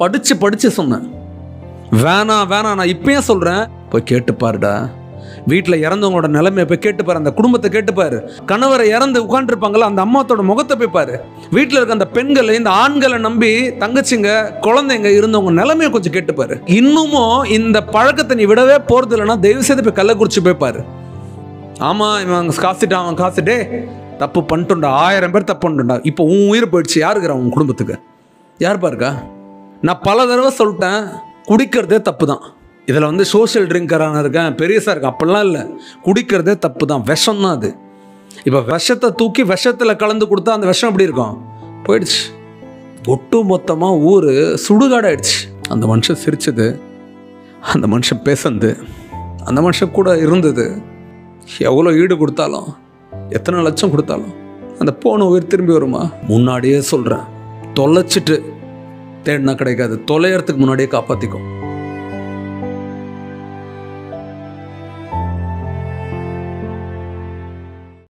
படிச்சு சொன்னேன். வேணாம் நான் இப்பயும் சொல்கிறேன், போய் கேட்டுப்பாருடா. வீட்டில் இறந்தவங்களோட நிலைமையை போய் கேட்டுப்பாரு, அந்த குடும்பத்தை கேட்டுப்பாரு. கணவரை இறந்து உட்காந்துருப்பாங்களா, அந்த அம்மாத்தோட முகத்தை போய் பாரு. வீட்டில் இருக்க அந்த பெண்கள், இந்த ஆண்களை நம்பி தங்கச்சிங்க குழந்தைங்க இருந்தவங்க நிலைமையை கொஞ்சம் கேட்டுப்பாரு. இன்னமும் இந்த பழக்கத்தை நீ விடவே போகிறது இல்லைன்னா தயவு செய்து போய் கள்ளக்குறிச்சி போய் பாரு. ஆமாம், இவன் காசிட்டான், அவன் காசுட்டே தப்பு பண்ணிட்டோண்டா, 1000 பேர் தப்பு பண்ணிட்டோண்டா. இப்போ உன் உயிர் போயிடுச்சு, யாருக்குறா உன் குடும்பத்துக்கு? யார் பாருக்கா? நான் பல தடவை சொல்லிட்டேன், குடிக்கிறதே தப்பு தான். இதில் சோஷியல் ட்ரிங்கரான இருக்கேன், பெரியசாக இருக்கேன், அப்படிலாம் இல்லை. குடிக்கிறதே தப்பு தான், விஷம் தான் அது. இப்போ விஷத்தை தூக்கி விஷத்தில் கலந்து கொடுத்தா அந்த விஷம் எப்படி இருக்கும்? போயிடுச்சு. ஒட்டு மொத்தமாக ஊர் சுடுகாடாயிடுச்சு. அந்த மனுஷன் சிரிச்சது, அந்த மனுஷன் பேசுனது, அந்த மனுஷன் கூட இருந்தது, எவ்வளோ ஈடு கொடுத்தாலும், எத்தனை லட்சம் கொடுத்தாலும் அந்த போன உயிர் திரும்பி வருமா? முன்னாடியே சொல்கிறேன், தொலைச்சிட்டு தேடினா கிடைக்காது, தொலையறதுக்கு முன்னாடியே காப்பாற்றிக்கும்.